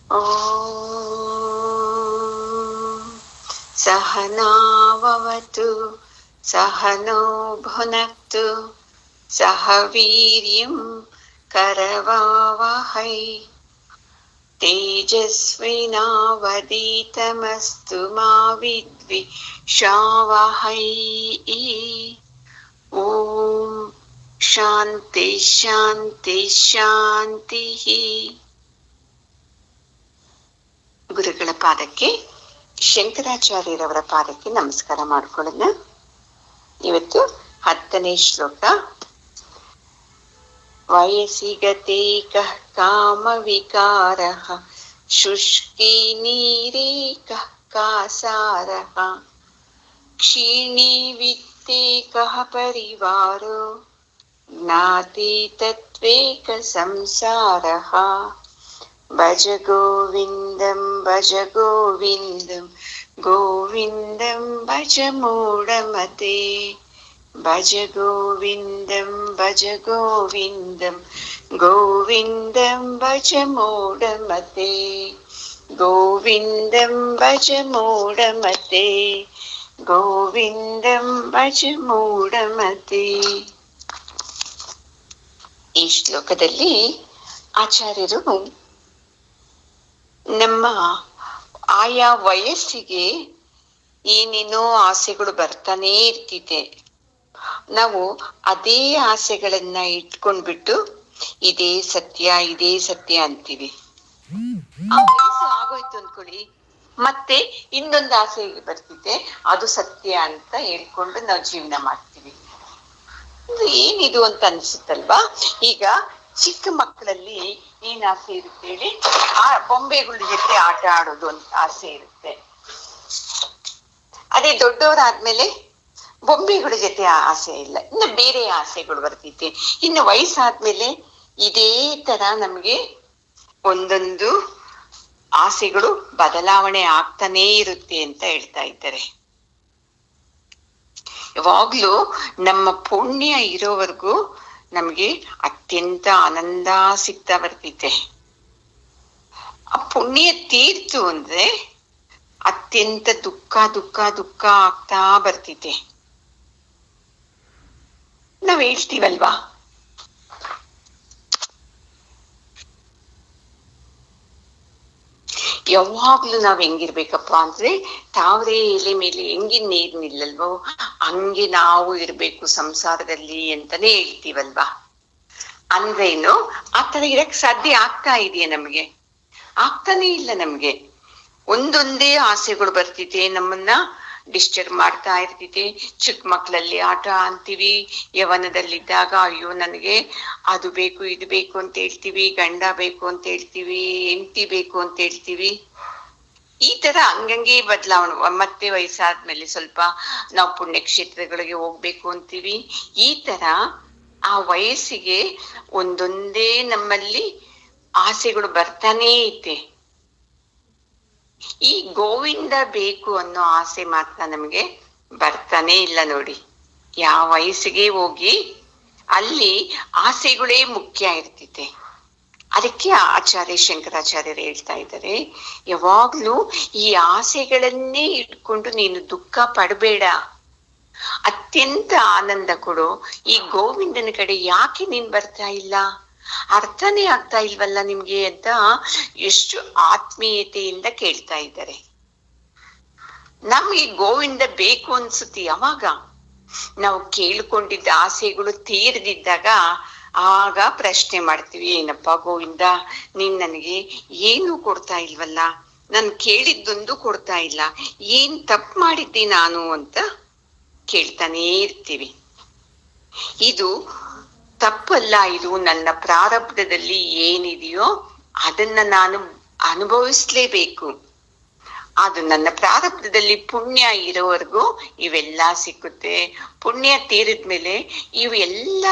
ಓಂ ಸಹನಾವವತು ಸಹನೋ ಭುನಕ್ತು ಸಹ ವೀರ್ಯಂ ಕರವಾವಹೈ ತೇಜಸ್ವಿನಾವಧೀತಮಸ್ತು ಮಾ ವಿದ್ವಿಷಾವಹೈ. ಓಂ ಶಾಂತಿ ಶಾಂತಿ ಶಾಂತಿ. ಗುರುಗಳ ಪಾದಕ್ಕೆ, ಶಂಕರಾಚಾರ್ಯರವರ ಪಾದಕ್ಕೆ ನಮಸ್ಕಾರ ಮಾಡಿಕೊಳ್ಳೋಣ. ಇವತ್ತು 10ನೇ ಶ್ಲೋಕ. ವಯಸಿಗತೆ ಕಃ ಕಾಮ ವಿಕಾರಃ ಶುಷ್ಕಿ ನೀರೇ ಕಃ ಕಾಸಾರಃ ಕ್ಷೀಣಿ ವಿತ್ತೇ ಕಃ ಪರಿವಾರೋ ಜ್ಞಾತಿ ತತ್ವೇಕ ಸಂಸಾರಃ. ಭಜ ಗೋವಿಂದಂ ಗೋವಿಂದಂ ಭಜ ಮೂಢಮತೆ. ಭಜ ಗೋವಿಂದಂ ಗೋವಿಂದಂ ಭಜ ಮೂಢಮತೆ. ಗೋವಿಂದಂ ಭಜ ಮೂಢಮತೆ. ಗೋವಿಂದಂ ಭಜ ಮೂಢಮತೆ. ಈ ಶ್ಲೋಕದಲ್ಲಿ ಆಚಾರ್ಯರು ನಮ್ಮ ಆಯಾ ವಯಸ್ಸಿಗೆ ಏನೇನೋ ಆಸೆಗಳು ಬರ್ತಾನೇ ಇರ್ತಿದೆ. ನಾವು ಅದೇ ಆಸೆಗಳನ್ನ ಇಟ್ಕೊಂಡ್ಬಿಟ್ಟು ಇದೇ ಸತ್ಯ ಅಂತೀವಿ. ಆ ವಯಸ್ಸು ಆಗೋಯ್ತು ಅನ್ಕೊಳ್ಳಿ, ಮತ್ತೆ ಇನ್ನೊಂದು ಆಸೆ ಬರ್ತಿದೆ, ಅದು ಸತ್ಯ ಅಂತ ಹೇಳ್ಕೊಂಡು ನಾವು ಜೀವನ ಮಾಡ್ತೀವಿ. ಏನಿದು ಅಂತ ಅನ್ಸುತ್ತಲ್ವಾ? ಈಗ ಚಿಕ್ಕ ಮಕ್ಕಳಲ್ಲಿ ಏನ್ ಆಸೆ ಇರುತ್ತೆ ಹೇಳಿ? ಆ ಬೊಂಬೆಗಳ ಜೊತೆ ಆಟ ಆಡೋದು ಅಂತ ಆಸೆ ಇರುತ್ತೆ. ಅದೇ ದೊಡ್ಡವರಾದ್ಮೇಲೆ ಬೊಂಬೆಗಳ ಜೊತೆ ಆಸೆ ಇಲ್ಲ, ಇನ್ನು ಬೇರೆ ಆಸೆಗಳು ಬರ್ತೈತೆ. ಇನ್ನು ವಯಸ್ಸಾದ್ಮೇಲೆ ಇದೇ ತರ ನಮ್ಗೆ ಒಂದೊಂದು ಆಸೆಗಳು ಬದಲಾವಣೆ ಆಗ್ತಾನೇ ಇರುತ್ತೆ ಅಂತ ಹೇಳ್ತಾ ಇದ್ದಾರೆ. ಯಾವಾಗ್ಲೂ ನಮ್ಮ ಪುಣ್ಯ ಇರೋವರೆಗೂ ನಮ್ಗೆ ಅತ್ಯಂತ ಆನಂದ ಸಿಗ್ತಾ ಬರ್ತೈತೆ. ಆ ಪುಣ್ಯ ತೀರ್ತು ಅಂದ್ರೆ ಅತ್ಯಂತ ದುಃಖ ಆಗ್ತಾ ಬರ್ತೈತೆ. ನಾವ್ ಹೇಳ್ತೀವಲ್ವಾ, ಯಾವಾಗ್ಲೂ ನಾವ್ ಹೆಂಗಿರ್ಬೇಕಪ್ಪ ಅಂದ್ರೆ ತಾವ್ರೆ ಎಲೆ ಮೇಲೆ ಹೆಂಗಿನ ನೀರ್ ನಿಲ್ಲಲ್ವೋ ಹಂಗೆ ನಾವು ಇರ್ಬೇಕು ಸಂಸಾರದಲ್ಲಿ ಅಂತಾನೆ ಹೇಳ್ತೀವಲ್ವಾ. ಅಂದ್ರೇನು ಆತರ ಇರಕ್ ಸಾಧ್ಯ ಆಗ್ತಾ ಇದೆಯಾ? ನಮ್ಗೆ ಆಗ್ತಾನೆ ಇಲ್ಲ. ನಮ್ಗೆ ಒಂದೊಂದೇ ಆಸೆಗಳು ಬರ್ತಿದೆ, ನಮ್ಮನ್ನ ಡಿಸ್ಟರ್ಬ್ ಮಾಡ್ತಾ ಇರ್ತಿದೆ. ಚಿಕ್ಕ ಮಕ್ಳಲ್ಲಿ ಆಟ ಅಂತೀವಿ, ಯವನದಲ್ಲಿದ್ದಾಗ ಅಯ್ಯೋ ನನಗೆ ಅದು ಬೇಕು ಇದು ಬೇಕು ಅಂತ ಹೇಳ್ತೀವಿ, ಗಂಡ ಬೇಕು ಅಂತ ಹೇಳ್ತೀವಿ, ಹೆಂಡತಿ ಬೇಕು ಅಂತ ಹೇಳ್ತೀವಿ. ಈ ತರ ಹಂಗಂಗೆ ಬದಲಾವಣೆ. ಮತ್ತೆ ವಯಸ್ಸಾದ್ಮೇಲೆ ಸ್ವಲ್ಪ ನಾವು ಪುಣ್ಯಕ್ಷೇತ್ರಗಳಿಗೆ ಹೋಗ್ಬೇಕು ಅಂತೀವಿ. ಈ ತರ ಆ ವಯಸ್ಸಿಗೆ ಒಂದೊಂದೇ ನಮ್ಮಲ್ಲಿ ಆಸೆಗಳು ಬರ್ತಾನೇ ಐತೆ. ಈ ಗೋವಿಂದ ಬೇಕು ಅನ್ನೋ ಆಸೆ ಮಾತ್ರ ನಮ್ಗೆ ಬರ್ತಾನೆ ಇಲ್ಲ ನೋಡಿ. ಯಾವ ವಯಸ್ಸಿಗೆ ಹೋಗಿ ಅಲ್ಲಿ ಆಸೆಗಳೇ ಮುಖ್ಯ ಇರ್ತಿದೆ. ಅದಕ್ಕೆ ಶಂಕರಾಚಾರ್ಯರು ಹೇಳ್ತಾ ಇದ್ದಾರೆ, ಯಾವಾಗ್ಲೂ ಈ ಆಸೆಗಳನ್ನೇ ಇಟ್ಕೊಂಡು ನೀನು ದುಃಖ ಪಡಬೇಡ, ಅತ್ಯಂತ ಆನಂದ ಕೊಡು. ಈ ಗೋವಿಂದನ ಕಡೆ ಯಾಕೆ ನೀನ್ ಬರ್ತಾ ಇಲ್ಲ? ಅರ್ಥನೇ ಆಗ್ತಾ ಇಲ್ವಲ್ಲ ನಿಮ್ಗೆ ಅಂತ ಎಷ್ಟು ಆತ್ಮೀಯತೆಯಿಂದ ಕೇಳ್ತಾ ಇದ್ದಾರೆ. ನಮ್ಗೆ ಗೋವಿಂದ ಬೇಕು ಅನ್ಸುತ್ತೆ ಯಾವಾಗ ನಾವು ಕೇಳ್ಕೊಂಡಿದ್ದ ಆಸೆಗಳು ತೀರದಿದ್ದಾಗ. ಆಗ ಪ್ರಶ್ನೆ ಮಾಡ್ತೀವಿ, ಏನಪ್ಪಾ ಗೋವಿಂದ, ನೀನ್ ನನಗೆ ಏನು ಕೊಡ್ತಾ ಇಲ್ವಲ್ಲ, ನಾನು ಕೇಳಿದ್ದೊಂದು ಕೊಡ್ತಾ ಇಲ್ಲ, ಏನ್ ತಪ್ಪು ಮಾಡಿದ್ದೆ ನಾನು ಅಂತ ಕೇಳ್ತಾನೇ ಇರ್ತೀವಿ. ಇದು ತಪ್ಪಲ್ಲ, ಇದು ನನ್ನ ಪ್ರಾರಬ್ಧದಲ್ಲಿ ಏನಿದೆಯೋ ಅದನ್ನ ನಾನು ಅನುಭವಿಸ್ಲೇಬೇಕು. ಅದು ನನ್ನ ಪ್ರಾರಬ್ಧದಲ್ಲಿ ಪುಣ್ಯ ಇರೋವರೆಗೂ ಇವೆಲ್ಲ ಸಿಕ್ಕುತ್ತೆ. ಪುಣ್ಯ ತೀರಿದ್ಮೇಲೆ ಇವೆಲ್ಲ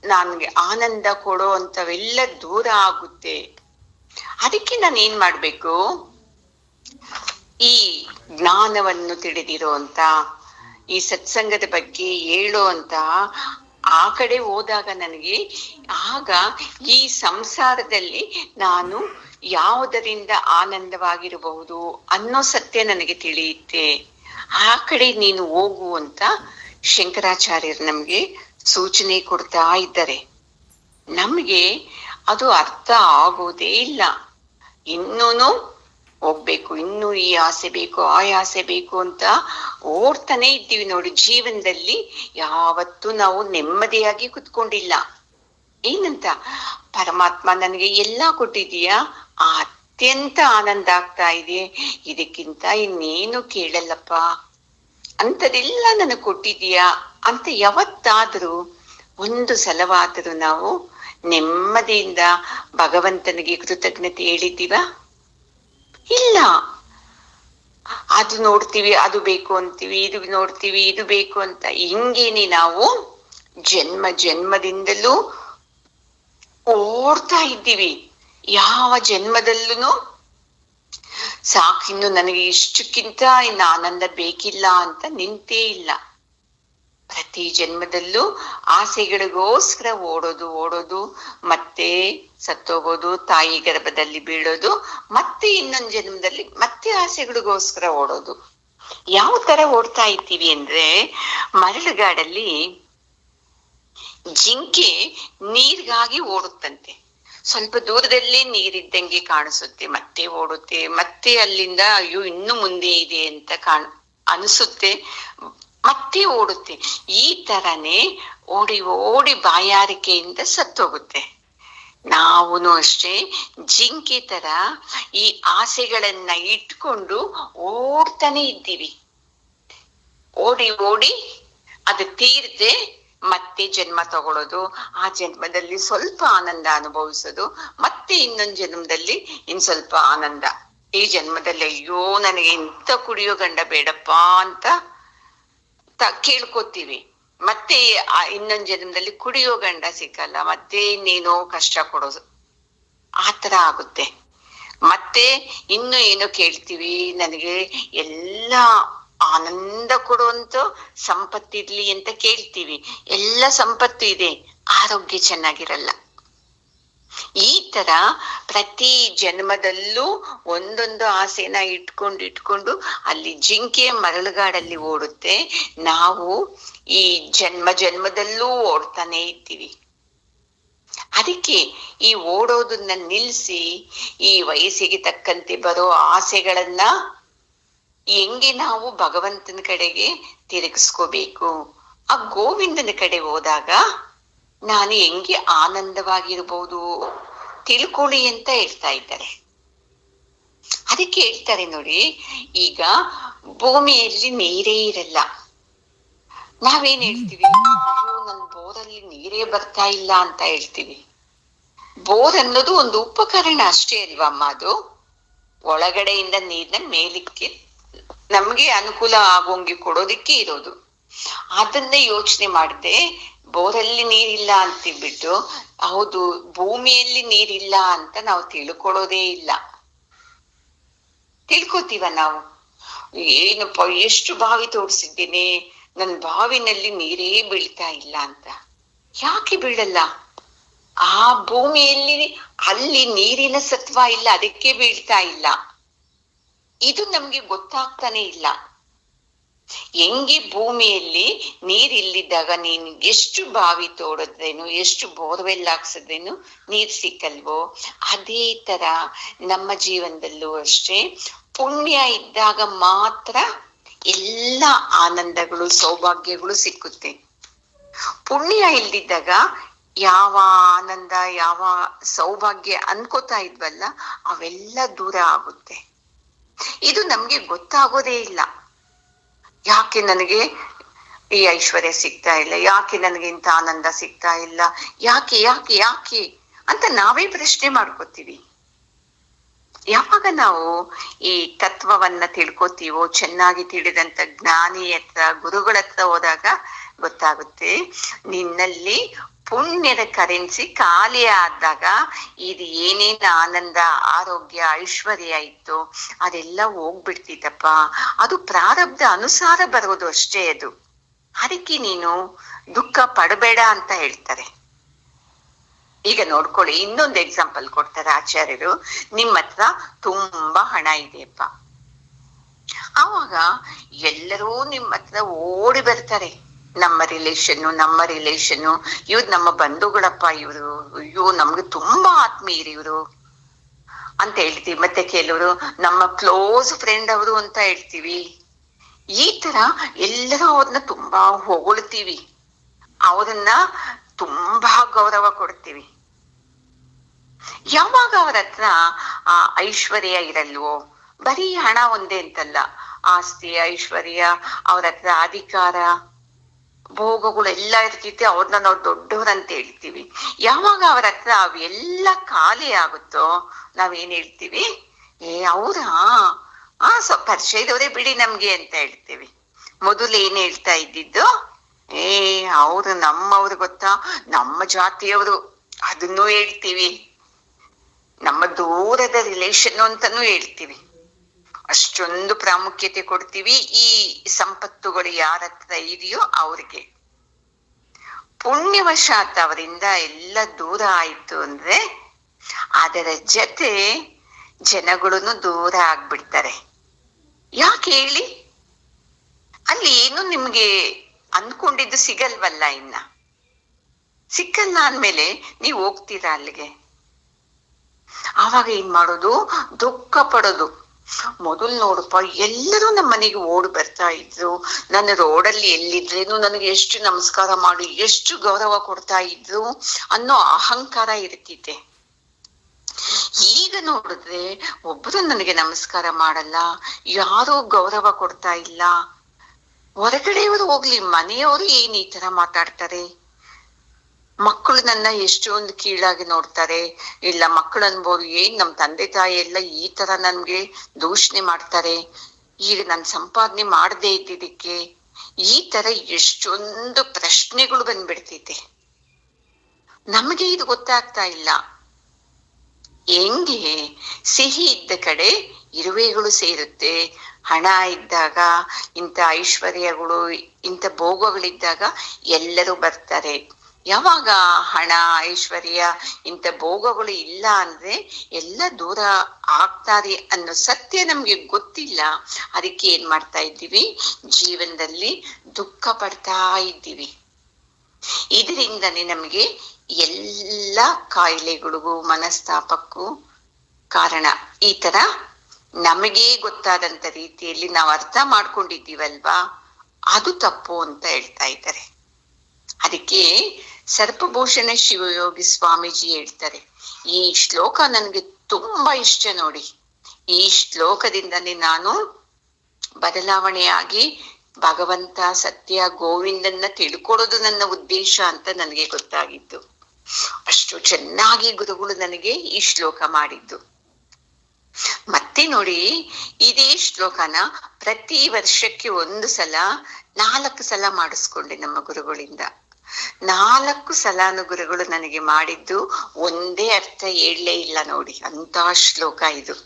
ನನ್ಗೆ ಆನಂದ ಕೊಡೋ ಅಂತವೆಲ್ಲ ದೂರ ಆಗುತ್ತೆ. ಅದಕ್ಕೆ ನಾನು ಏನ್ ಮಾಡ್ಬೇಕು? ಈ ಜ್ಞಾನವನ್ನು ತಿಳಿದಿರೋ ಅಂತ, ಈ ಸತ್ಸಂಗದ ಬಗ್ಗೆ ಹೇಳೋ ಅಂತ ಆ ಕಡೆ ಹೋದಾಗ ನನಗೆ ಆಗ ಈ ಸಂಸಾರದಲ್ಲಿ ನಾನು ಯಾವುದರಿಂದ ಆನಂದವಾಗಿರಬಹುದು ಅನ್ನೋ ಸತ್ಯ ನನಗೆ ತಿಳಿಯುತ್ತೆ. ಆ ಕಡೆ ನೀನು ಹೋಗು ಅಂತ ಶಂಕರಾಚಾರ್ಯರು ನಮ್ಗೆ ಸೂಚನೆ ಕೊಡ್ತಾ ಇದ್ದಾರೆ. ನಮ್ಗೆ ಅದು ಅರ್ಥ ಆಗೋದೇ ಇಲ್ಲ. ಇನ್ನೂನು ಹೋಗ್ಬೇಕು, ಇನ್ನು ಈ ಆಸೆ ಬೇಕು, ಆ ಆಸೆ ಬೇಕು ಅಂತ ಓಡ್ತಾನೆ ಇದ್ದೀವಿ ನೋಡಿ. ಜೀವನದಲ್ಲಿ ಯಾವತ್ತೂ ನಾವು ನೆಮ್ಮದಿಯಾಗಿ ಕುತ್ಕೊಂಡಿಲ್ಲ. ಏನಂತ, ಪರಮಾತ್ಮ ನನಗೆ ಎಲ್ಲಾ ಕೊಟ್ಟಿದೀಯಾ, ಅತ್ಯಂತ ಆನಂದ ಆಗ್ತಾ ಇದೆ, ಇದಕ್ಕಿಂತ ಇನ್ನೇನು ಕೇಳಲ್ಲಪ್ಪ, ಅಂತದೆಲ್ಲ ನನಗೆ ಕೊಟ್ಟಿದೀಯಾ ಅಂತ ಯಾವತ್ತಾದ್ರೂ ಒಂದು ಸಲವಾದರೂ ನಾವು ನೆಮ್ಮದಿಯಿಂದ ಭಗವಂತನಿಗೆ ಕೃತಜ್ಞತೆ ಹೇಳಿದ್ದೀವ? ಇಲ್ಲ. ಅದು ನೋಡ್ತೀವಿ, ಅದು ಬೇಕು ಅಂತೀವಿ, ಇದು ನೋಡ್ತೀವಿ, ಇದು ಬೇಕು ಅಂತ. ಹಿಂಗೇನೆ ನಾವು ಜನ್ಮ ಜನ್ಮದಿಂದಲೂ ಓಡ್ತಾ ಇದ್ದೀವಿ. ಯಾವ ಜನ್ಮದಲ್ಲೂ ಸಾಕಿನ್ನು ನನಗೆ ಇಷ್ಟಕ್ಕಿಂತ ಇನ್ನು ಆನಂದ ಬೇಕಿಲ್ಲ ಅಂತ ನಿಂತೇ ಇಲ್ಲ. ಪ್ರತಿ ಜನ್ಮದಲ್ಲೂ ಆಸೆಗಳಿಗೋಸ್ಕರ ಓಡೋದು, ಮತ್ತೆ ಸತ್ತೋಗೋದು, ತಾಯಿ ಗರ್ಭದಲ್ಲಿ ಬೀಳೋದು, ಮತ್ತೆ ಇನ್ನೊಂದು ಜನ್ಮದಲ್ಲಿ ಮತ್ತೆ ಆಸೆಗಳಿಗೋಸ್ಕರ ಓಡೋದು. ಯಾವ ತರ ಓಡ್ತಾ ಇದ್ದೀವಿ ಅಂದ್ರೆ, ಮರಳುಗಾಡಲ್ಲಿ ಜಿಂಕೆ ನೀರ್ಗಾಗಿ ಓಡುತ್ತಂತೆ. ಸ್ವಲ್ಪ ದೂರದಲ್ಲೇ ನೀರಿದ್ದಂಗೆ ಕಾಣಿಸುತ್ತೆ, ಮತ್ತೆ ಓಡುತ್ತೆ, ಮತ್ತೆ ಅಲ್ಲಿಂದ ಅಯ್ಯೋ ಇನ್ನು ಮುಂದೆ ಇದೆ ಅಂತ ಅನಿಸುತ್ತೆ, ಮತ್ತೆ ಓಡುತ್ತೆ. ಈ ತರನೇ ಓಡಿ ಓಡಿ ಬಾಯಾರಿಕೆಯಿಂದ ಸತ್ತೋಗುತ್ತೆ. ನಾವುನು ಅಷ್ಟೇ ಜಿಂಕೆ ತರ ಈ ಆಸೆಗಳನ್ನ ಇಟ್ಕೊಂಡು ಓಡ್ತಾನೆ ಇದ್ದೀವಿ. ಓಡಿ ಓಡಿ ಅದು ತೀರ್ದೆ ಮತ್ತೆ ಜನ್ಮ ತಗೊಳ್ಳೋದು, ಆ ಜನ್ಮದಲ್ಲಿ ಸ್ವಲ್ಪ ಆನಂದ ಅನುಭವಿಸೋದು, ಮತ್ತೆ ಇನ್ನೊಂದು ಜನ್ಮದಲ್ಲಿ ಇನ್ ಸ್ವಲ್ಪ ಆನಂದ. ಈ ಜನ್ಮದಲ್ಲಿ ಅಯ್ಯೋ ನನಗೆ ಇಂಥ ಕುಡಿಯೋ ಗಂಡ ಬೇಡಪ್ಪ ಅಂತ ಕೇಳ್ಕೊತೀವಿ. ಮತ್ತೆ ಇನ್ನೊಂದು ಜನ್ಮದಲ್ಲಿ ಕುಡಿಯೋ ಗಂಡ ಸಿಕ್ಕಲ್ಲ, ಮತ್ತೆ ಇನ್ನೇನೋ ಕಷ್ಟ ಕೊಡೋದು, ಆತರ ಆಗುತ್ತೆ. ಮತ್ತೆ ಇನ್ನು ಏನೋ ಕೇಳ್ತೀವಿ, ನನಗೆ ಎಲ್ಲ ಆನಂದ ಕೊಡುವಂತ ಸಂಪತ್ತಿರ್ಲಿ ಅಂತ ಕೇಳ್ತೀವಿ. ಎಲ್ಲ ಸಂಪತ್ತು ಇದೆ, ಆರೋಗ್ಯ ಚೆನ್ನಾಗಿರಲ್ಲ. ಈ ತರ ಪ್ರತಿ ಜನ್ಮದಲ್ಲೂ ಒಂದೊಂದು ಆಸೆನ ಇಟ್ಕೊಂಡು ಅಲ್ಲಿ ಜಿಂಕೆ ಮರಳುಗಾಡಲ್ಲಿ ಓಡುತ್ತೆ. ನಾವು ಈ ಜನ್ಮ ಜನ್ಮದಲ್ಲೂ ಓಡ್ತಾನೆ ಇದ್ದೀವಿ. ಅದಕ್ಕೆ ಈ ಓಡೋದನ್ನ ನಿಲ್ಸಿ ಈ ವಯಸ್ಸಿಗೆ ತಕ್ಕಂತೆ ಬರೋ ಆಸೆಗಳನ್ನ ಹೆಂಗೆ ನಾವು ಭಗವಂತನ ಕಡೆಗೆ ತಿರುಗಿಸ್ಕೋಬೇಕು. ಆ ಗೋವಿಂದನ ಕಡೆ ಹೋದಾಗ ನಾನು ಹೆಂಗೆ ಆನಂದವಾಗಿರ್ಬೋದು ತಿಳ್ಕೊಳ್ಳಿ ಅಂತ ಹೇಳ್ತಾ ಇದ್ದಾರೆ. ಅದಕ್ಕೆ ಹೇಳ್ತಾರೆ ನೋಡಿ, ಈಗ ಭೂಮಿಯಲ್ಲಿ ನೀರೇ ಇರಲ್ಲ. ನಾವೇನ್ ಹೇಳ್ತೀವಿ, ಅಯ್ಯೋ ನನ್ ಬೋರಲ್ಲಿ ನೀರೇ ಬರ್ತಾ ಇಲ್ಲ ಅಂತ ಹೇಳ್ತೀವಿ. ಬೋರ್ ಅನ್ನೋದು ಒಂದು ಉಪಕರಣ ಅಷ್ಟೇ ಅಲ್ವಮ್ಮ. ಅದು ಒಳಗಡೆಯಿಂದ ನೀರ್ನ ಮೇಲಿಕ್ಕೆ ನಮ್ಗೆ ಅನುಕೂಲ ಆಗೋಂಗೆ ಕೊಡೋದಿಕ್ಕೆ ಇರೋದು. ಅದನ್ನೇ ಯೋಚನೆ ಮಾಡದೆ ಬೋರಲ್ಲಿ ನೀರಿಲ್ಲ ಅಂತಿಬಿಟ್ಟು ಹೌದು ಭೂಮಿಯಲ್ಲಿ ನೀರಿಲ್ಲ ಅಂತ ನಾವು ತಿಳ್ಕೊಳ್ಳೋದೇ ಇಲ್ಲ. ತಿಳ್ಕೊತೀವ ನಾವು, ಏನಪ್ಪ ಎಷ್ಟು ಬಾವಿ ತೋರಿಸಿದ್ದೀನಿ, ನನ್ ಬಾವಿನಲ್ಲಿ ನೀರೇ ಬೀಳ್ತಾ ಇಲ್ಲ ಅಂತ. ಯಾಕೆ ಬೀಳಲ್ಲ? ಆ ಭೂಮಿಯಲ್ಲಿ ಅಲ್ಲಿ ನೀರಿನ ಸತ್ವ ಇಲ್ಲ, ಅದಕ್ಕೆ ಬೀಳ್ತಾ ಇಲ್ಲ. ಇದು ನಮ್ಗೆ ಗೊತ್ತಾಗ್ತಾನೆ ಇಲ್ಲ. ಹೆಂಗೆ ಭೂಮಿಯಲ್ಲಿ ನೀರಿಲ್ಲಿದ್ದಾಗ ನೀನು ಎಷ್ಟು ಬಾವಿ ತೋಡಿದ್ರೇನು, ಎಷ್ಟು ಬೋರ್ವೆಲ್ ಹಾಕ್ಸಿದ್ರೇನು ನೀರ್ ಸಿಕ್ಕಲ್ವೋ, ಅದೇ ತರ ನಮ್ಮ ಜೀವನದಲ್ಲೂ ಅಷ್ಟೇ ಪುಣ್ಯ ಇದ್ದಾಗ ಮಾತ್ರ ಎಲ್ಲ ಆನಂದಗಳು ಸೌಭಾಗ್ಯಗಳು ಸಿಕ್ಕುತ್ತೆ. ಪುಣ್ಯ ಇಲ್ದಿದ್ದಾಗ ಯಾವ ಆನಂದ ಯಾವ ಸೌಭಾಗ್ಯ ಅನ್ಕೋತಾ ಇದ್ವಲ್ಲ ಅವೆಲ್ಲ ದೂರ ಆಗುತ್ತೆ. ಇದು ನಮ್ಗೆ ಗೊತ್ತಾಗೋದೇ ಇಲ್ಲ. ಯಾಕೆ ನನಗೆ ಈ ಐಶ್ವರ್ಯ ಸಿಗ್ತಾ ಇಲ್ಲ, ಯಾಕೆ ನನಗೆ ಇಂಥ ಆನಂದ ಸಿಗ್ತಾ ಇಲ್ಲ, ಯಾಕೆ ಯಾಕೆ ಯಾಕೆ ಅಂತ ನಾವೇ ಪ್ರಶ್ನೆ ಮಾಡ್ಕೋತೀವಿ. ಯಾವಾಗ ನಾವು ಈ ತತ್ವವನ್ನ ತಿಳ್ಕೊತೀವೋ, ಚೆನ್ನಾಗಿ ತಿಳಿದಂತ ಜ್ಞಾನಿ ಹತ್ರ ಗುರುಗಳ ಹತ್ರ ಹೋದಾಗ ಗೊತ್ತಾಗುತ್ತೆ, ನಿನ್ನಲ್ಲಿ ಪುಣ್ಯದ ಕರೆನ್ಸಿ ಖಾಲಿ ಆದಾಗ ಇದು ಏನೇನು ಆನಂದ ಆರೋಗ್ಯ ಐಶ್ವರ್ಯ ಇತ್ತು ಅದೆಲ್ಲ ಹೋಗ್ಬಿಡ್ತಿತ್ತಪ್ಪ. ಅದು ಪ್ರಾರಬ್ಧ ಅನುಸಾರ ಬರೋದು ಅಷ್ಟೇ ಅದು. ಅದಕ್ಕೆ ನೀನು ದುಃಖ ಪಡಬೇಡ ಅಂತ ಹೇಳ್ತಾರೆ. ಈಗ ನೋಡ್ಕೊಳ್ಳಿ, ಇನ್ನೊಂದು ಎಕ್ಸಾಂಪಲ್ ಕೊಡ್ತಾರೆ ಆಚಾರ್ಯರು. ನಿಮ್ಮ ಹತ್ರ ತುಂಬಾ ಹಣ ಇದೆಯಪ್ಪ, ಆವಾಗ ಎಲ್ಲರೂ ನಿಮ್ಮ ಹತ್ರ ಓಡಿ ಬರ್ತಾರೆ. ನಮ್ಮ ರಿಲೇಷನ್ನು ಇವ್ರು ನಮ್ಮ ಬಂಧುಗಳಪ್ಪ, ಇವರು ಅಯ್ಯೋ ನಮ್ಗೆ ತುಂಬಾ ಆತ್ಮೀಯರು ಇವರು ಅಂತ ಹೇಳ್ತೀವಿ. ಮತ್ತೆ ಕೆಲವರು ನಮ್ಮ ಕ್ಲೋಸ್ ಫ್ರೆಂಡ್ ಅವರು ಅಂತ ಹೇಳ್ತೀವಿ. ಈ ತರ ಎಲ್ಲರೂ ಅವ್ರನ್ನ ತುಂಬಾ ಹೊಗಳ್ತೀವಿ, ಅವರನ್ನ ತುಂಬಾ ಗೌರವ ಕೊಡ್ತೀವಿ. ಯಾವಾಗ ಅವ್ರ ಹತ್ರ ಆ ಐಶ್ವರ್ಯ ಇರಲ್ವೋ, ಬರೀ ಹಣ ಒಂದೇ ಅಂತಲ್ಲ, ಆಸ್ತಿ ಐಶ್ವರ್ಯ, ಅವ್ರ ಹತ್ರ ಅಧಿಕಾರ ಭೋಗಗಳು ಎಲ್ಲ ಇರ್ತೈತಿ, ಅವ್ರನ್ನ ನಾವು ದೊಡ್ಡವ್ರಂತ ಹೇಳ್ತೀವಿ. ಯಾವಾಗ ಅವ್ರ ಹತ್ರ ಅವೆಲ್ಲ ಖಾಲಿ ಆಗುತ್ತೋ ನಾವೇನ್ ಹೇಳ್ತೀವಿ, ಅವ್ರ ಪರಿಚಯದವರೇ ಬಿಡಿ ನಮ್ಗೆ ಅಂತ ಹೇಳ್ತೀವಿ. ಮೊದಲು ಏನ್ ಹೇಳ್ತಾ ಇದ್ದಿದ್ದು, ಅವ್ರು ನಮ್ಮವ್ರು ಗೊತ್ತಾ, ನಮ್ಮ ಜಾತಿಯವರು, ಅದನ್ನೂ ಹೇಳ್ತೀವಿ. ನಮ್ಮ ದೂರದ ರಿಲೇಷನ್ ಅಂತಾನೂ ಹೇಳ್ತೀವಿ. ಅಷ್ಟೊಂದು ಪ್ರಾಮುಖ್ಯತೆ ಕೊಡ್ತೀವಿ ಈ ಸಂಪತ್ತುಗಳು ಯಾರ ಹತ್ರ ಇದೆಯೋ ಅವ್ರಿಗೆ. ಪುಣ್ಯವಶಾತ್ ಅವರಿಂದ ಎಲ್ಲ ದೂರ ಆಯ್ತು ಅಂದ್ರೆ ಅದರ ಜೊತೆ ಜನಗಳನ್ನು ದೂರ ಆಗ್ಬಿಡ್ತಾರೆ. ಯಾಕೆ ಹೇಳಿ, ಅಲ್ಲಿ ಏನು ನಿಮ್ಗೆ ಅಂದ್ಕೊಂಡಿದ್ದು ಸಿಗಲ್ವಲ್ಲ, ಇನ್ನ ಸಿಕ್ಕಲ್ಲ ಅಂದ್ಮೇಲೆ ನೀವು ಹೋಗ್ತೀರಾ ಅಲ್ಲಿಗೆ. ಆವಾಗ ಏನ್ ಮಾಡೋದು, ದುಃಖ ಪಡೋದು. ಮೊದಲು ನೋಡಪ್ಪ, ಎಲ್ಲರೂ ನಮ್ಮ ಮನೆಗೆ ಓಡಿ ಬರ್ತಾ ಇದ್ರು, ನನ್ನ ರೋಡಲ್ಲಿ ಎಲ್ಲಿದ್ರೇನು ನನಗೆ ಎಷ್ಟು ನಮಸ್ಕಾರ ಮಾಡಿ ಎಷ್ಟು ಗೌರವ ಕೊಡ್ತಾ ಇದ್ರು ಅನ್ನೋ ಅಹಂಕಾರ ಇರ್ತಿದೆ. ಈಗ ನೋಡಿದ್ರೆ ಒಬ್ರು ನನಗೆ ನಮಸ್ಕಾರ ಮಾಡಲ್ಲ, ಯಾರೂ ಗೌರವ ಕೊಡ್ತಾ ಇಲ್ಲ. ಹೊರಗಡೆಯವರು ಹೋಗ್ಲಿ, ಮನೆಯವರು ಏನ್ ಈ ತರ ಮಾತಾಡ್ತಾರೆ, ಮಕ್ಕಳು ನನ್ನ ಎಷ್ಟೊಂದು ಕೀಳಾಗಿ ನೋಡ್ತಾರೆ. ಇಲ್ಲ ಮಕ್ಕಳು ಅನ್ಬೋದು, ನಮ್ ತಂದೆ ತಾಯಿ ಎಲ್ಲ ಈ ತರ ನನ್ಗೆ ದೂಷಣೆ ಮಾಡ್ತಾರೆ, ಈಗ ನನ್ ಸಂಪಾದನೆ ಮಾಡದೇ ಇದ್ದಿದ್ದಕ್ಕೆ. ಈ ತರ ಎಷ್ಟೊಂದು ಪ್ರಶ್ನೆಗಳು ಬಂದ್ಬಿಡ್ತೈತೆ. ನಮಗೆ ಇದು ಗೊತ್ತಾಗ್ತಾ ಇಲ್ಲ. ಹೆಂಗೆ ಸಿಹಿ ಇದ್ದ ಕಡೆ ಇರುವೆಗಳು ಸೇರುತ್ತೆ, ಹಣ ಇದ್ದಾಗ, ಇಂಥ ಐಶ್ವರ್ಯಗಳು ಇಂಥ ಭೋಗಗಳಿದ್ದಾಗ ಎಲ್ಲರೂ ಬರ್ತಾರೆ. ಯಾವಾಗ ಹಣ ಐಶ್ವರ್ಯ ಇಂಥ ಭೋಗಗಳು ಇಲ್ಲ ಅಂದ್ರೆ ಎಲ್ಲ ದೂರ ಆಗ್ತಾರೆ ಅನ್ನೋ ಸತ್ಯ ನಮ್ಗೆ ಗೊತ್ತಿಲ್ಲ. ಅದಕ್ಕೆ ಏನ್ ಮಾಡ್ತಾ ಇದ್ದೀವಿ, ಜೀವನದಲ್ಲಿ ದುಃಖ ಪಡ್ತಾ ಇದ್ದೀವಿ. ಇದರಿಂದನೇ ನಮ್ಗೆ ಎಲ್ಲ ಕಾಯಿಲೆಗಳಿಗೂ ಮನಸ್ತಾಪಕ್ಕೂ ಕಾರಣ. ಈ ತರ ನಮಗೇ ಗೊತ್ತಾದಂತ ರೀತಿಯಲ್ಲಿ ನಾವು ಅರ್ಥ ಮಾಡ್ಕೊಂಡಿದ್ದೀವಲ್ವಾ, ಅದು ತಪ್ಪು ಅಂತ ಹೇಳ್ತಾ ಇದ್ದಾರೆ. ಅದಕ್ಕೆ ಸರ್ಪಭೂಷಣ ಶಿವಯೋಗಿ ಸ್ವಾಮೀಜಿ ಹೇಳ್ತಾರೆ, ಈ ಶ್ಲೋಕ ನನ್ಗೆ ತುಂಬಾ ಇಷ್ಟ ನೋಡಿ. ಈ ಶ್ಲೋಕದಿಂದನೇ ನಾನು ಬದಲಾವಣೆಯಾಗಿ ಭಗವಂತ ಸತ್ಯ ಗೋವಿಂದನ್ನ ತಿಳ್ಕೊಳ್ಳೋದು ನನ್ನ ಉದ್ದೇಶ ಅಂತ ನನಗೆ ಗೊತ್ತಾಗಿದ್ದು. ಅಷ್ಟು ಚೆನ್ನಾಗಿ ಗುರುಗಳು ನನಗೆ ಈ ಶ್ಲೋಕ ಮಾಡಿದ್ದು. ಮತ್ತೆ ನೋಡಿ, ಇದೇ ಶ್ಲೋಕನ ಪ್ರತಿ ವರ್ಷಕ್ಕೆ 1 ಸಲ 4 ಸಲ ಮಾಡಿಸ್ಕೊಂಡೆ ನಮ್ಮ ಗುರುಗಳಿಂದ. 4 ಸಲಾನು ಗುರುಗಳು ನನಗೆ ಮಾಡಿದ್ದು ಒಂದೇ ಅರ್ಥ ಹೇಳಲೇ ಇಲ್ಲ ನೋಡಿ, ಅಂತ ಶ್ಲೋಕ ಇದು.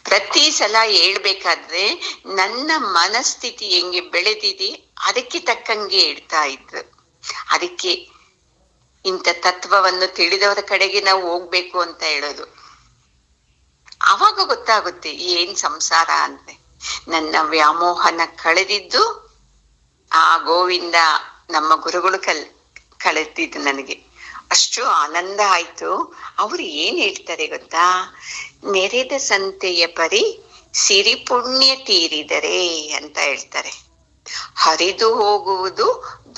ಪ್ರತಿ ಸಲ ಹೇಳ್ಬೇಕಾದ್ರೆ ನನ್ನ ಮನಸ್ಥಿತಿ ಹೆಂಗೆ ಬೆಳೆದಿದೆ ಅದಕ್ಕೆ ತಕ್ಕಂಗೆ ಹೇಳ್ತಾ ಇದ್ರು. ಅದಕ್ಕೆ ಇಂಥ ತತ್ವವನ್ನು ತಿಳಿದವರ ಕಡೆಗೆ ನಾವು ಹೋಗ್ಬೇಕು ಅಂತ ಹೇಳೋದು. ಆವಾಗ ಗೊತ್ತಾಗುತ್ತೆ ಏನ್ ಸಂಸಾರ ಅಂತ. ನನ್ನ ವ್ಯಾಮೋಹನ ಕಳೆದಿದ್ದು ಆ ಗೋವಿಂದ ನಮ್ಮ ಗುರುಗಳು ಕಳೆದಿದ್ದು ನನಗೆ ಅಷ್ಟು ಆನಂದ ಆಯ್ತು. ಅವ್ರು ಏನ್ ಹೇಳ್ತಾರೆ ಗೊತ್ತಾ, ನೆರೆದ ಸಂತೆಯ ಪರಿ ಸಿರಿ ಪುಣ್ಯ ತೀರಿದರೆ ಅಂತ ಹೇಳ್ತಾರೆ. ಹರಿದು ಹೋಗುವುದು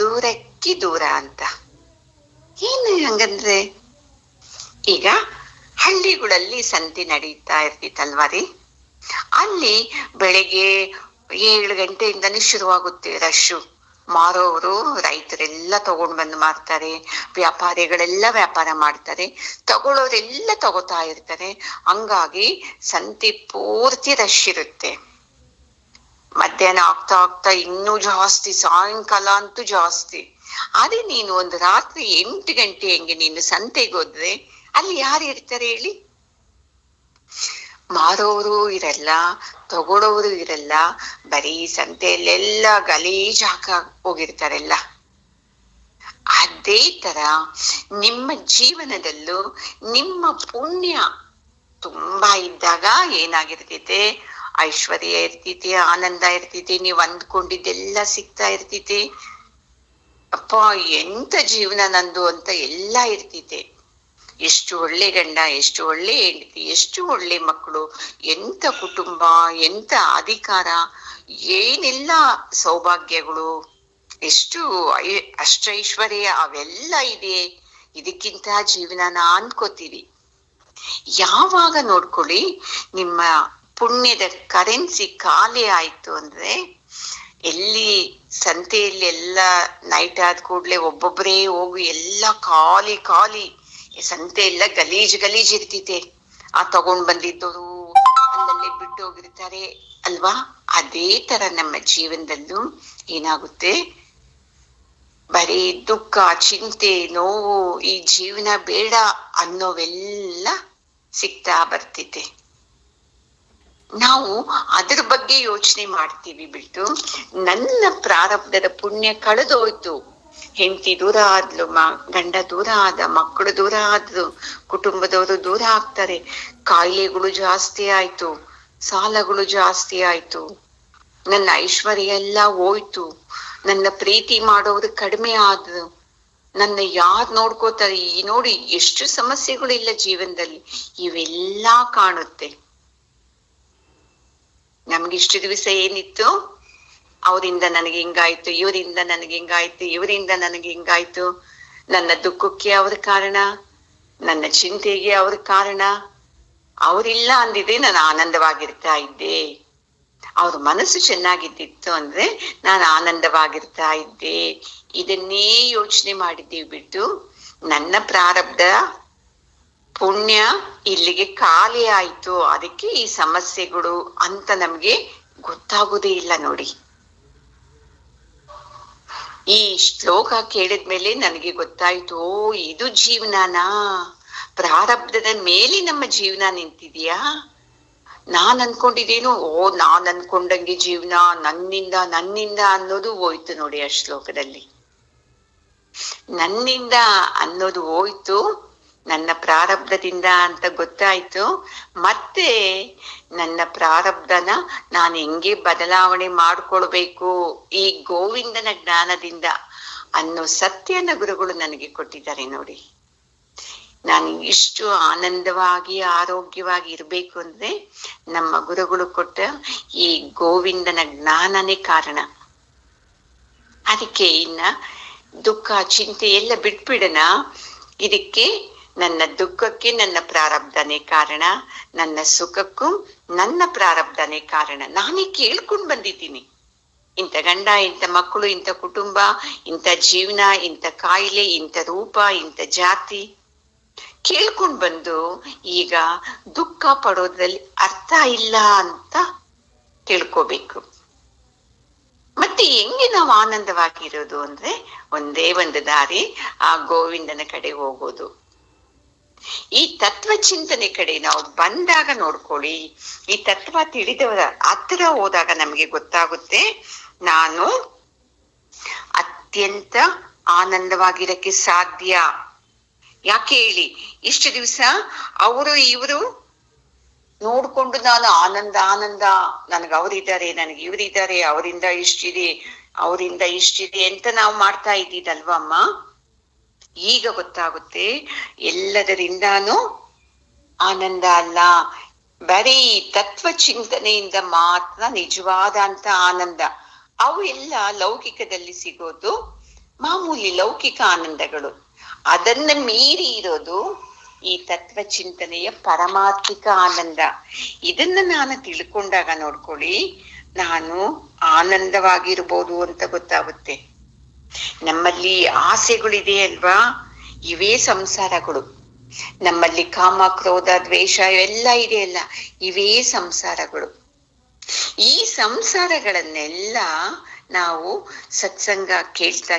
ದೂರಕ್ಕೆ ದೂರ ಅಂತ. ಏನು ಹಂಗಂದ್ರೆ, ಈಗ ಹಳ್ಳಿಗಳಲ್ಲಿ ಸಂತೆ ನಡೀತಾ ಇರ್ತಿತ್ತಲ್ವಾರಿ, ಅಲ್ಲಿ ಬೆಳಿಗ್ಗೆ 7 ಗಂಟೆಯಿಂದನೇ ಶುರುವಾಗುತ್ತೆ ರಶ್ಶು. ಮಾರೋರು ರೈತರೆಲ್ಲ ತಗೊಂಡ್ ಬಂದು ಮಾರ್ತಾರೆ, ವ್ಯಾಪಾರಿಗಳೆಲ್ಲ ವ್ಯಾಪಾರ ಮಾಡ್ತಾರೆ, ತಗೊಳ್ಳೋರೆಲ್ಲ ತಗೋತಾ ಇರ್ತಾರೆ. ಹಂಗಾಗಿ ಸಂತೆ ಪೂರ್ತಿ ರಶ್ ಇರುತ್ತೆ. ಮಧ್ಯಾಹ್ನ ಆಗ್ತಾ ಆಗ್ತಾ ಇನ್ನೂ ಜಾಸ್ತಿ, ಸಾಯಂಕಾಲ ಅಂತೂ ಜಾಸ್ತಿ. ಅದೇ ನೀನು ಒಂದು ರಾತ್ರಿ 8 ಗಂಟೆ ಹಂಗೆ ನೀನು ಸಂತೆಗೆ ಹೋದ್ರೆ ಅಲ್ಲಿ ಯಾರು ಇರ್ತಾರೆ ಹೇಳಿ? ಮಾರೋರು ಇರಲ್ಲ, ತಗೊಳ್ಳೋರು ಇರಲ್ಲ, ಬರೀ ಸಂತೆಯಲ್ಲೆಲ್ಲ ಗಲೀಜ್ ಹಾಕ ಹೋಗಿರ್ತಾರೆಲ್ಲ. ಅದೇ ತರ ನಿಮ್ಮ ಜೀವನದಲ್ಲೂ ನಿಮ್ಮ ಪುಣ್ಯ ತುಂಬಾ ಇದ್ದಾಗ ಏನಾಗಿರ್ತೈತೆ, ಐಶ್ವರ್ಯ ಇರ್ತೈತಿ, ಆನಂದ ಇರ್ತೈತಿ, ನೀವ್ ಅಂದ್ಕೊಂಡಿದ್ದೆಲ್ಲ ಸಿಗ್ತಾ ಇರ್ತೈತಿ. ಅಪ್ಪ ಎಂತ ಜೀವನ ನಂದು ಅಂತ ಎಲ್ಲಾ ಇರ್ತೈತೆ. ಎಷ್ಟು ಒಳ್ಳೆ ಗಂಡ, ಎಷ್ಟು ಒಳ್ಳೆ ಹೆಂಡತಿ, ಎಷ್ಟು ಒಳ್ಳೆ ಮಕ್ಕಳು, ಎಂತ ಕುಟುಂಬ, ಎಂತ ಅಧಿಕಾರ, ಏನೆಲ್ಲ ಸೌಭಾಗ್ಯಗಳು, ಎಷ್ಟು ಅಷ್ಟೈಶ್ವರ್ಯ ಅವೆಲ್ಲ ಇದೆ. ಇದಕ್ಕಿಂತ ಜೀವನನ ಅನ್ಕೋತೀವಿ. ಯಾವಾಗ ನೋಡ್ಕೊಳ್ಳಿ ನಿಮ್ಮ ಪುಣ್ಯದ ಕರೆನ್ಸಿ ಖಾಲಿ ಆಯ್ತು ಅಂದ್ರೆ, ಎಲ್ಲಿ ಸಂತೆಯಲ್ಲಿ ಎಲ್ಲ ನೈಟ್ ಆದ ಕೂಡ್ಲೆ ಒಬ್ಬೊಬ್ಬರೇ ಹೋಗಿ ಎಲ್ಲ ಖಾಲಿ ಖಾಲಿ, ಸಂತೆ ಎಲ್ಲ ಗಲೀಜ್ ಇರ್ತೈತೆ. ಆ ತಗೊಂಡ್ ಬಂದಿದ್ದವರು ಅಲ್ಲಲ್ಲೇ ಬಿಟ್ಟು ಹೋಗಿರ್ತಾರೆ ಅಲ್ವಾ. ಅದೇ ತರ ನಮ್ಮ ಜೀವನದಲ್ಲೂ ಏನಾಗುತ್ತೆ, ಬರೀ ದುಃಖ, ಚಿಂತೆ, ನೋವು, ಈ ಜೀವನ ಬೇಡ ಅನ್ನೋವೆಲ್ಲ ಸಿಗ್ತಾ ಬರ್ತೈತೆ. ನಾವು ಅದ್ರ ಬಗ್ಗೆ ಯೋಚನೆ ಮಾಡ್ತೀವಿ ಬಿಟ್ಟು, ನನ್ನ ಪ್ರಾರಬ್ಧದ ಪುಣ್ಯ ಕಳೆದೋಯ್ತು, ಹೆಂಡತಿ ದೂರ ಆದ್ಲು, ಗಂಡ ದೂರ ಆದ, ಮಕ್ಕಳು ದೂರ ಆದ್ರು, ಕುಟುಂಬದವರು ದೂರ ಆಗ್ತಾರೆ, ಕಾಯಿಲೆಗಳು ಜಾಸ್ತಿ ಆಯ್ತು, ಸಾಲಗಳು ಜಾಸ್ತಿ ಆಯ್ತು, ನನ್ನ ಐಶ್ವರ್ಯ ಎಲ್ಲ ಹೋಯ್ತು, ನನ್ನ ಪ್ರೀತಿ ಮಾಡೋರು ಕಡಿಮೆ ಆದ್ರು, ನನ್ನ ಯಾರ್ ನೋಡ್ಕೋತಾರೆ, ಈ ನೋಡಿ ಎಷ್ಟು ಸಮಸ್ಯೆಗಳಿಲ್ಲ ಜೀವನದಲ್ಲಿ, ಇವೆಲ್ಲಾ ಕಾಣುತ್ತೆ. ನಮ್ಗಿಷ್ಟು ದಿವಸ ಏನಿತ್ತು, ಅವರಿಂದ ನನಗೆ ಹಿಂಗಾಯ್ತು, ಇವರಿಂದ ನನಗೆ ಹಿಂಗಾಯ್ತು, ಇವರಿಂದ ನನಗೆ ಹಿಂಗಾಯ್ತು, ನನ್ನ ದುಃಖಕ್ಕೆ ಅವ್ರ ಕಾರಣ, ನನ್ನ ಚಿಂತೆಗೆ ಅವ್ರ ಕಾರಣ, ಅವರಿಲ್ಲ ಅಂದಿದ್ರೆ ನಾನು ಆನಂದವಾಗಿರ್ತಾ ಇದ್ದೆ, ಅವ್ರ ಮನಸ್ಸು ಚೆನ್ನಾಗಿದ್ದಿತ್ತು ಅಂದ್ರೆ ನಾನು ಆನಂದವಾಗಿರ್ತಾ ಇದ್ದೆ. ಇದನ್ನೇ ಯೋಚನೆ ಮಾಡಿದ್ದೀವಿ ಬಿಟ್ಟು, ನನ್ನ ಪ್ರಾರಬ್ಧ ಪುಣ್ಯ ಇಲ್ಲಿಗೆ ಖಾಲಿ ಆಯ್ತು, ಅದಕ್ಕೆ ಈ ಸಮಸ್ಯೆಗಳು ಅಂತ ನಮ್ಗೆ ಗೊತ್ತಾಗುದೇ ಇಲ್ಲ ನೋಡಿ. ಈ ಶ್ಲೋಕ ಕೇಳಿದ್ಮೇಲೆ ನನಗೆ ಗೊತ್ತಾಯ್ತು, ಓ ಇದು ಜೀವನನಾ, ಪ್ರಾರಬ್ಧದ ಮೇಲೆ ನಮ್ಮ ಜೀವನ ನಿಂತಿದ್ಯಾ. ನಾನ್ ಅನ್ಕೊಂಡಿದ್ದೇನು, ನಾನ್ ಅನ್ಕೊಂಡಂಗೆ ಜೀವನ ನನ್ನಿಂದ ಅನ್ನೋದು ಹೋಯ್ತು ನೋಡಿ. ಆ ಶ್ಲೋಕದಲ್ಲಿ ನನ್ನಿಂದ ಅನ್ನೋದು ಹೋಯ್ತು, ನನ್ನ ಪ್ರಾರಬ್ಧದಿಂದ ಅಂತ ಗೊತ್ತಾಯ್ತು. ಮತ್ತೆ ನನ್ನ ಪ್ರಾರಬ್ಧನ ನಾನು ಹೆಂಗೆ ಬದಲಾವಣೆ ಮಾಡ್ಕೊಳ್ಬೇಕು ಈ ಗೋವಿಂದನ ಜ್ಞಾನದಿಂದ ಅನ್ನೋ ಸತ್ಯನ ಗುರುಗಳು ನನಗೆ ಕೊಟ್ಟಿದ್ದಾರೆ ನೋಡಿ. ನಾನು ಇಷ್ಟು ಆನಂದವಾಗಿ ಆರೋಗ್ಯವಾಗಿ ಇರ್ಬೇಕು ಅಂದ್ರೆ ನಮ್ಮ ಗುರುಗಳು ಕೊಟ್ಟ ಈ ಗೋವಿಂದನ ಜ್ಞಾನನೇ ಕಾರಣ. ಅದಕ್ಕೆ ಇನ್ನ ದುಃಖ ಚಿಂತೆ ಎಲ್ಲ ಬಿಟ್ಬಿಡಣ. ಇದಕ್ಕೆ ನನ್ನ ದುಃಖಕ್ಕೆ ನನ್ನ ಪ್ರಾರಬ್ಧನೇ ಕಾರಣ, ನನ್ನ ಸುಖಕ್ಕೂ ನನ್ನ ಪ್ರಾರಬ್ಧನೇ ಕಾರಣ. ನಾನೇ ಕೇಳ್ಕೊಂಡ್ ಬಂದಿದ್ದೀನಿ, ಇಂಥ ಗಂಡ, ಇಂಥ ಮಕ್ಕಳು, ಇಂಥ ಕುಟುಂಬ, ಇಂಥ ಜೀವನ, ಇಂಥ ಕಾಯಿಲೆ, ಇಂಥ ರೂಪ, ಇಂಥ ಜಾತಿ ಕೇಳ್ಕೊಂಡ್ ಬಂದು ಈಗ ದುಃಖ ಪಡೋದ್ರಲ್ಲಿ ಅರ್ಥ ಇಲ್ಲ ಅಂತ ತಿಳ್ಕೋಬೇಕು. ಮತ್ತೆ ಹೆಂಗೆ ನಾವು ಆನಂದವಾಗಿರೋದು ಅಂದ್ರೆ ಒಂದೇ ಒಂದು ದಾರಿ, ಆ ಗೋವಿಂದನ ಕಡೆ ಹೋಗೋದು. ಈ ತತ್ವ ಚಿಂತನೆ ಕಡೆ ನಾವು ಬಂದಾಗ ನೋಡ್ಕೊಳ್ಳಿ, ಈ ತತ್ವ ತಿಳಿದವರ ಹತ್ರ ಹೋದಾಗ ನಮ್ಗೆ ಗೊತ್ತಾಗುತ್ತೆ, ನಾನು ಅತ್ಯಂತ ಆನಂದವಾಗಿರಕ್ಕೆ ಸಾಧ್ಯ. ಯಾಕೆ ಹೇಳಿ, ಇಷ್ಟು ದಿವಸ ಅವರು ಇವರು ನೋಡ್ಕೊಂಡು ನಾನು ಆನಂದ ನನಗೆ ಅವರಿದ್ದಾರೆ, ನನಗೆ ಇವರಿದ್ದಾರೆ, ಅವರಿಂದ ಇಷ್ಟಿದೆ ಅಂತ ನಾವು ಮಾಡ್ತಾ ಇದ್ದಿದ್ದಲ್ವಾ ಅಮ್ಮ. ಈಗ ಗೊತ್ತಾಗುತ್ತೆ ಎಲ್ಲದರಿಂದಾನು ಆನಂದ ಅಲ್ಲ, ಬರೀ ತತ್ವ ಚಿಂತನೆಯಿಂದ ಮಾತ್ರ ನಿಜವಾದ ಅಂತ ಆನಂದ. ಅವು ಎಲ್ಲ ಲೌಕಿಕದಲ್ಲಿ ಸಿಗೋದು ಮಾಮೂಲಿ ಲೌಕಿಕ ಆನಂದಗಳು. ಅದನ್ನ ಮೀರಿ ಇರೋದು ಈ ತತ್ವ ಚಿಂತನೆಯ ಪರಮಾತ್ಮಿಕ ಆನಂದ. ಇದನ್ನ ನಾನು ತಿಳ್ಕೊಂಡಾಗ ನೋಡ್ಕೊಳ್ಳಿ, ನಾನು ಆನಂದವಾಗಿರ್ಬೋದು ಅಂತ ಗೊತ್ತಾಗುತ್ತೆ. ನಮ್ಮಲ್ಲಿ ಆಸೆಗಳಿದೆ ಅಲ್ವಾ, ಇವೇ ಸಂಸಾರಗಳು. ನಮ್ಮಲ್ಲಿ ಕಾಮ, ಕ್ರೋಧ, ದ್ವೇಷ ಎಲ್ಲ ಇದೆಯಲ್ಲ, ಇವೇ ಸಂಸಾರಗಳು. ಈ ಸಂಸಾರಗಳನ್ನೆಲ್ಲ ನಾವು ಸತ್ಸಂಗ ಕೇಳ್ತಾ